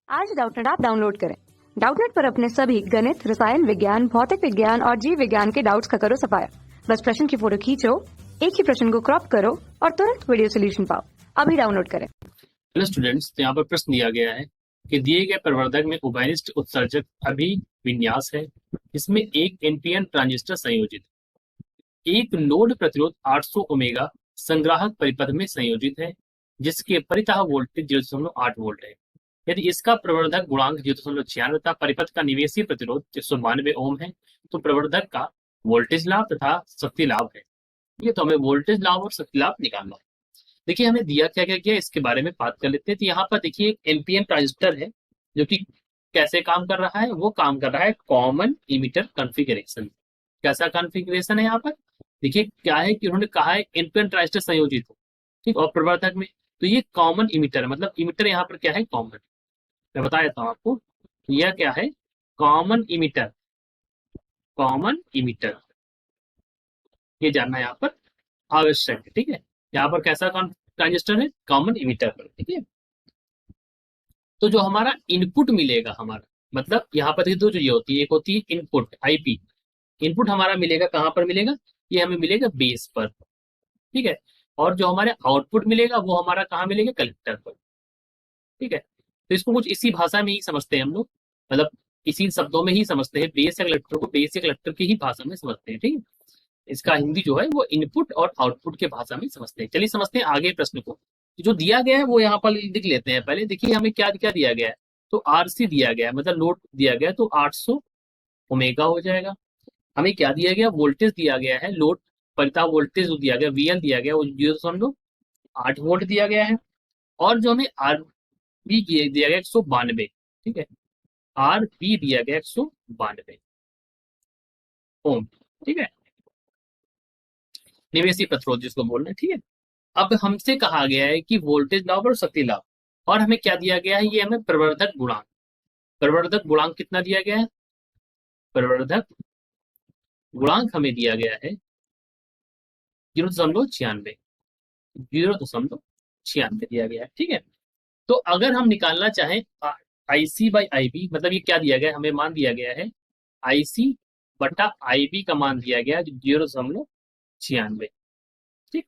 आज Doubtnut app download करें। Doubtnut पर अपने सभी गणित, रसायन विज्ञान, भौतिक विज्ञान और जीव विज्ञान के डाउट्स का करो सफाया। बस प्रश्न की फोटो खींचो, एक ही प्रश्न को क्रॉप करो और तुरंत वीडियो सोल्यूशन पाओ। अभी डाउनलोड करें। हेलो स्टूडेंट्स, तो यहाँ पर प्रश्न दिया गया है कि दिए गए प्रवर्धक में उभयनिष्ठ उत्सर्जक अभिविन्यास है, इसमें एक एनपीएन ट्रांजिस्टर संयोजित, एक लोड प्रतिरोध 800 ओमेगा संग्राहक परिपथ में संयोजित है, जिसके परितः वोल्टेज 0.8 वोल्ट है। यदि इसका प्रवर्धक गुणांक 0.96 तथा परिपथ का निवेशी प्रतिरोध 192 ओम है, तो प्रवर्धक का वोल्टेज लाभ तथा शक्ति लाभ है। ठीक है, तो हमें वोल्टेज लाभ और शक्ति लाभ निकालना है। देखिए, हमें दिया क्या क्या गया इसके बारे में बात कर लेते हैं। तो यहाँ पर देखिए एक एनपीएन ट्रांजिस्टर है जो कि कैसे काम कर रहा है, वो काम कर रहा है कॉमन इमिटर कॉन्फ़िगरेशन। कैसा कॉन्फ़िगरेशन है यहाँ पर देखिए, क्या है कि उन्होंने कहा है एनपीएन ट्रांजिस्टर संयोजित हो, ठीक, और प्रवर्धक में तो ये कॉमन इमिटर है, मतलब इमिटर यहाँ पर क्या है, कॉमन। मैं बता देता हूँ आपको, यह क्या है, कॉमन इमिटर। कॉमन इमिटर ये जानना यहाँ पर आवश्यक है। ठीक है, यहाँ पर कैसा ट्रांजिस्टर है, कॉमन इमिटर पर। ठीक है, तो जो हमारा इनपुट मिलेगा, हमारा मतलब यहाँ पर दो चीजें होती है, एक होती है इनपुट आईपी। इनपुट हमारा मिलेगा कहाँ पर मिलेगा, ये हमें मिलेगा बेस पर। ठीक है, और जो हमारे आउटपुट मिलेगा वो हमारा कहाँ मिलेगा, कलेक्टर पर। ठीक है, तो इसको कुछ इसी भाषा में ही समझते हैं हम लोग, मतलब इसी शब्दों में ही समझते हैं, बेस या कलेक्टर को बेस या कलेक्टर की ही भाषा में समझते हैं। ठीक है, इसका हिंदी जो है वो इनपुट और आउटपुट के भाषा में समझते हैं। चलिए समझते हैं आगे प्रश्न को। जो दिया गया है वो यहाँ पर लिख लेते हैं। पहले देखिए हमें क्या क्या दिया गया है, तो आरसी दिया गया है, मतलब लोड दिया गया है, तो 800 ओमेगा हो जाएगा। हमें क्या दिया गया, वोल्टेज दिया गया है, लोड परिता वोल्टेज जो दिया गया, वीएल दिया गया, वो 0.8 वोल्ट दिया गया है। और जो हमें आर बी दिया गया 192। ठीक है, आर बी दिया गया 192 ओम। ठीक है, निवेशी प्रतिरोध जिसको बोल रहे हैं। ठीक है, अब हमसे कहा गया है कि वोल्टेज लाभ और शक्ति लाभ, और हमें क्या दिया गया है, ये हमें प्रवर्धक गुणांक। प्रवर्धक गुणांक कितना दिया गया है, प्रवर्धक गुणांक हमें दिया गया है 0.96। 0.96 दिया गया है। ठीक है, तो अगर हम निकालना चाहें आईसी बाई आईबी, मतलब ये क्या दिया गया है, हमें मान दिया गया है आईसी बटा आईबी का मान दिया गया 0.96। ठीक,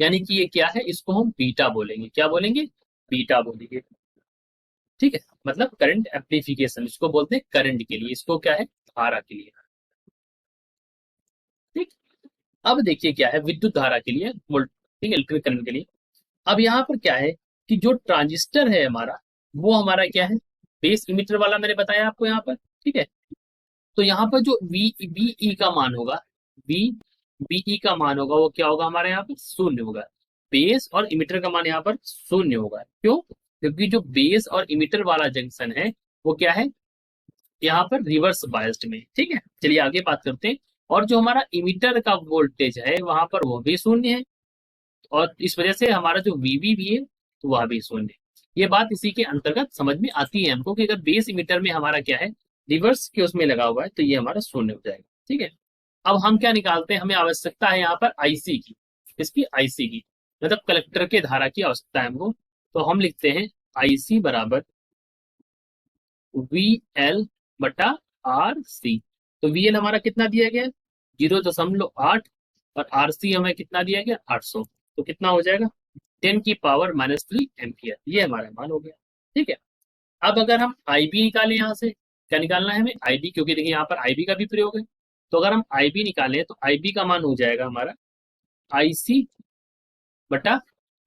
यानी कि ये क्या है, इसको हम बीटा बोलेंगे। क्या बोलेंगे, बीटा बोलेंगे। ठीक है, मतलब करंट एम्प्लीफिकेशन, इसको बोलते हैं करंट के लिए, इसको क्या है, धारा के लिए। ठीक, अब देखिए क्या है, विद्युत धारा के लिए, ठीक, इलेक्ट्रिक करंट के लिए। अब यहाँ पर क्या है कि जो ट्रांजिस्टर है हमारा, वो हमारा क्या है, बेस इमिटर वाला मैंने बताया आपको यहाँ पर। ठीक है, तो यहाँ पर जो वी बीई का मान होगा, वी बीई का मान होगा, वो क्या होगा, हमारे यहाँ पर शून्य होगा। बेस और इमिटर का मान यहाँ पर शून्य होगा। क्यों, क्योंकि जो बेस और इमिटर वाला जंक्शन है वो क्या है, यहाँ पर रिवर्स बायस्ड में। ठीक है, चलिए आगे बात करते हैं। और जो हमारा इमिटर का वोल्टेज है वहां पर वो भी शून्य है, और इस वजह से हमारा जो वीबी भी है तो वह भी शून्य है। ये बात इसी के अंतर्गत समझ में आती है हमको कि अगर बेस इमिटर में हमारा क्या है, रिवर्स के उसमें लगा हुआ है, तो ये हमारा शून्य हो जाएगा। ठीक है, अब हम क्या निकालते हैं, हमें आवश्यकता है यहाँ पर आईसी की, इसकी आईसी की, मतलब कलेक्टर के धारा की आवश्यकता है हमको। तो हम लिखते हैं आईसी बराबर वी एल बटा आर सी। तो वी एल हमारा कितना दिया गया, 0.8, और आर सी हमें कितना दिया गया, 800। तो कितना हो जाएगा, 10⁻³ एम्पियर, ये हमारा मान हो गया। ठीक है, अब अगर हम आईबी निकालें, यहाँ से क्या निकालना है हमें, आईबी, क्योंकि देखिए यहाँ पर आईबी का भी प्रयोग है। तो अगर हम आईबी निकालें तो आईबी का मान हो जाएगा हमारा आईसी बटा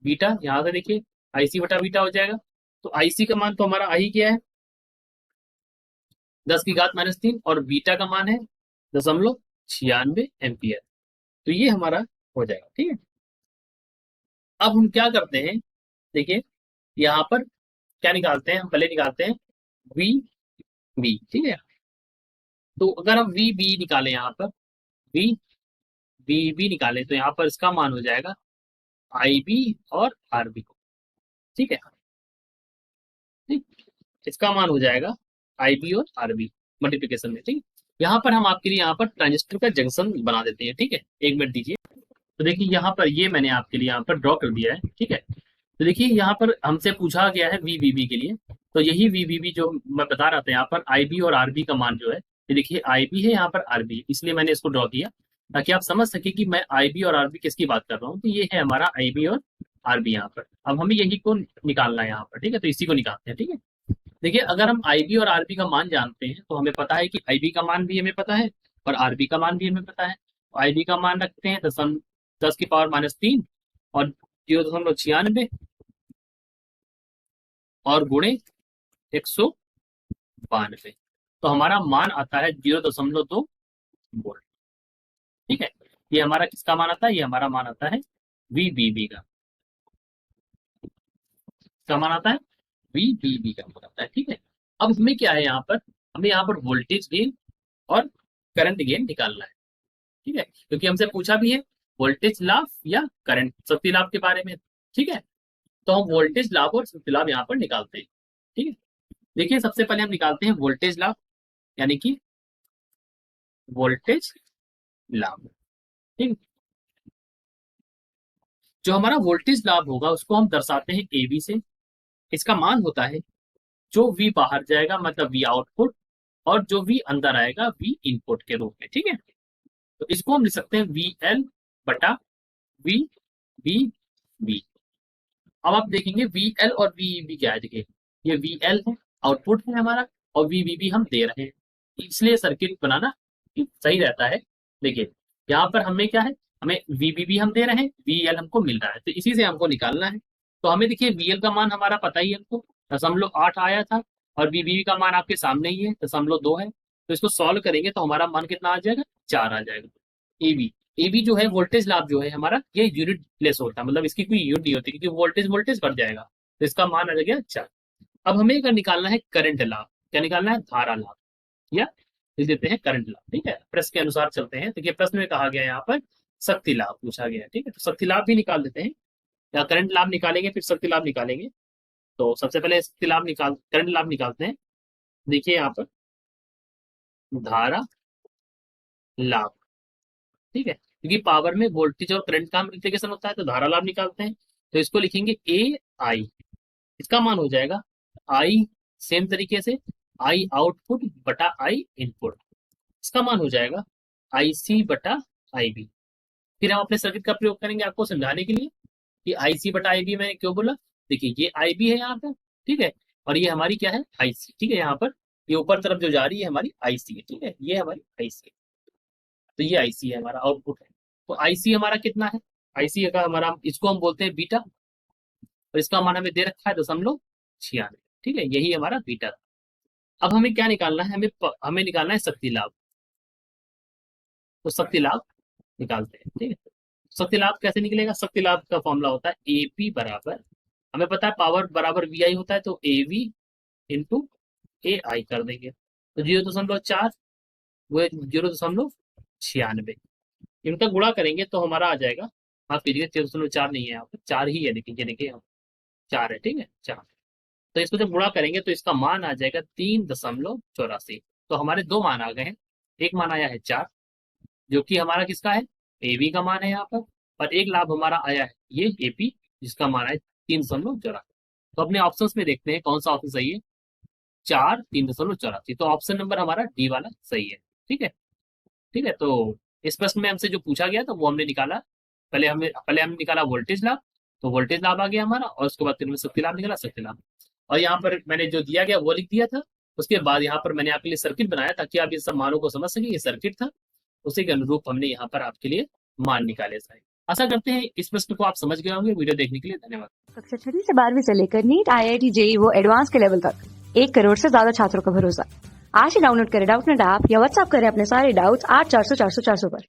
बीटा। यहाँ से देखिए आईसी बटा बीटा हो जाएगा। तो आईसी का मान तो हमारा आई क्या है, 10⁻³ और बीटा का मान है 0.96 एम्पियर। तो ये हमारा हो जाएगा। ठीक है, अब हम क्या करते हैं, देखिए यहाँ पर क्या निकालते हैं, हम पहले निकालते हैं वी बी। ठीक है, तो अगर हम वी बी निकालें, यहाँ पर वी बी बी निकालें, तो यहाँ पर इसका मान हो जाएगा आई बी और आर बी। ठीक है, ठीक, इसका मान हो जाएगा आई बी और आर बी मल्टीप्लीकेशन में। ठीक है, यहाँ पर हम आपके लिए यहाँ पर ट्रांजिस्टर का जंक्शन बना देते हैं। ठीक है, एक मिनट दीजिए। तो देखिए यहाँ पर ये मैंने आपके लिए यहाँ पर ड्रॉ कर दिया है। ठीक है, तो देखिए यहाँ पर हमसे पूछा गया है वीवीबी के लिए, तो यही वीवीबी जो मैं बता रहा था यहाँ पर आईबी और आरबी का मान जो है, ये देखिए आईबी है यहाँ पर आरबी, इसलिए मैंने इसको ड्रॉ किया ताकि आप समझ सके कि मैं आईबी और आरबी किसकी बात कर रहा हूँ। तो ये है हमारा आईबी और आरबी यहाँ पर। अब हमें यही को निकालना है यहाँ पर, ठीक है, तो इसी को निकालते हैं। ठीक है, देखिए अगर हम आईबी और आरबी का मान जानते हैं तो हमें पता है कि आईबी का मान भी हमें पता है और आरबी का मान भी हमें पता है। आईबी का मान रखते हैं 10⁻³ और 0.96 और गुणे 192, तो हमारा मान आता है 0.2 वोल्ट। ठीक है, ये हमारा किसका मान आता है, ये हमारा मान आता है वीबीबी का मान आता है, वीबीबी का मान आता है। ठीक है, अब हमें क्या है यहाँ पर, हमें यहाँ पर वोल्टेज गेन और करंट गेन निकालना है। ठीक है, क्योंकि हमसे पूछा भी है वोल्टेज लाभ या करंट शक्ति लाभ के बारे में। ठीक है, तो हम वोल्टेज लाभ और शक्ति लाभ यहाँ पर निकालते हैं। ठीक है, देखिए सबसे पहले हम निकालते हैं वोल्टेज लाभ, यानी कि वोल्टेज लाभ। ठीक है, जो हमारा वोल्टेज लाभ होगा उसको हम दर्शाते हैं ए बी से। इसका मान होता है जो वी बाहर जाएगा मतलब वी आउटपुट, और जो वी अंदर आएगा वी इनपुट के रूप में। ठीक है, तो इसको हम लिख सकते हैं वी एल बटा वी बी बी। अब आप देखेंगे वी एल और वी बी क्या है, देखिए ये वी एल है आउटपुट है हमारा और वी बी बी हम दे रहे हैं, इसलिए सर्किट बनाना सही रहता है। देखिए यहाँ पर हमें क्या है, हमें वी बी बी हम दे रहे हैं, वी एल हमको मिल रहा है, तो इसी से हमको निकालना है। तो हमें देखिए वी एल का मान हमारा पता ही है हमको 0.8 आया था और वी बी बी का मान आपके सामने ही है 0.2 है, तो इसको सॉल्व करेंगे तो हमारा मान कितना आ जाएगा, 4 आ जाएगा। ए बी जो है वोल्टेज लाभ जो है हमारा, ये यूनिट प्लेस होता है, मतलब इसकी कोई यूनिट नहीं होती क्योंकि वोल्टेज वोल्टेज बढ़ जाएगा, तो इसका मान आ जाएगा 4। अब हमें अगर निकालना है करंट लाभ, क्या निकालना है, धारा लाभ, या लिख देते हैं करंट लाभ। ठीक है, प्रश्न के अनुसार चलते हैं। देखिए प्रश्न में कहा गया यहाँ पर शक्ति लाभ पूछा गया है। ठीक है, तो शक्ति लाभ भी निकाल देते हैं, या करंट लाभ निकालेंगे फिर शक्ति लाभ निकालेंगे। तो सबसे पहले शक्ति लाभ करंट लाभ निकालते हैं। देखिए यहाँ पर धारा लाभ, ठीक है, क्योंकि पावर में वोल्टेज और करंट का मल्टीप्लिकेशन होता है, तो धारा लाभ निकालते हैं। तो इसको लिखेंगे ए आई, इसका मान हो जाएगा आई, सेम तरीके से आई आउटपुट बटा आई इनपुट, इसका मान हो जाएगा आई सी बटा आई बी। फिर हम अपने सर्किट का प्रयोग करेंगे आपको समझाने के लिए कि आई सी बटा आई बी मैंने क्यों बोला। देखिए ये आई बी है यहाँ पर, ठीक है, और ये हमारी क्या है, आई सी। ठीक है, यहाँ पर ये ऊपर तरफ जो जा रही है हमारी आई सी है। ठीक है, ये हमारी आई सी है, तो ये आई सी है हमारा आउटपुट है। तो आई सी हमारा कितना है, आई सी का हमारा, इसको हम बोलते हैं बीटा, और इसका मान हमें दे रखा है 0.96। ठीक है, यही हमारा बीटा। अब हमें क्या निकालना है, हमें निकालना है शक्ति लाभ। तो शक्ति लाभ निकालते हैं। ठीक है, शक्ति लाभ कैसे निकलेगा, शक्ति लाभ का फॉर्मूला होता है एपी बराबर, हमें पता है पावर बराबर वी आई होता है, तो ए वी इंटू ए आई कर देंगे। तो 0.4 वो 0.96, इनका गुणा करेंगे तो हमारा आ जाएगा, आप कीजिए 0.4 नहीं है यहाँ पर, 4 ही है, देखिए ये देखिए 4 है। ठीक है, 4, तो इसको जब गुणा करेंगे तो इसका मान आ जाएगा 3.84। तो हमारे दो मान आ गए हैं, एक मान आया है 4 जो कि हमारा किसका है, ए बी का मान है यहाँ पर, और एक लाभ हमारा आया है ये ए पी जिसका मान है 3.84। तो अपने ऑप्शन में देखते हैं कौन सा ऑप्शन सही है, 4 3.84, तो ऑप्शन नंबर हमारा डी वाला सही है। ठीक है, ठीक है, तो इस प्रश्न में हमसे जो पूछा गया था वो हमने निकाला, पहले हमने निकाला वोल्टेज लाभ, तो वोल्टेज लाभ आ गया हमारा, और उसके बाद फिर शक्ति लाभ निकाला, शक्ति लाभ, और यहाँ पर मैंने जो दिया गया वो लिख दिया था। उसके बाद यहाँ पर मैंने आपके लिए सर्किट बनाया ताकि आप इस सब मानों को समझ सकें, ये सर्किट था, उसी के अनुरूप हमने यहाँ पर आपके लिए मान निकाले सारे। आशा करते हैं इस प्रश्न को आप समझ गए होंगे। वीडियो देखने के लिए धन्यवाद। कक्षा 6 से 12वीं से लेकर नीट, IIT, JEE वो एडवांस के लेवल तक 1 करोड़ से ज्यादा छात्रों का भरोसा। आज ही डाउनलोड करें डाउटनेट ऐप या व्हाट्सएप करें अपने सारे डाउट्स 8400 400 400 पर।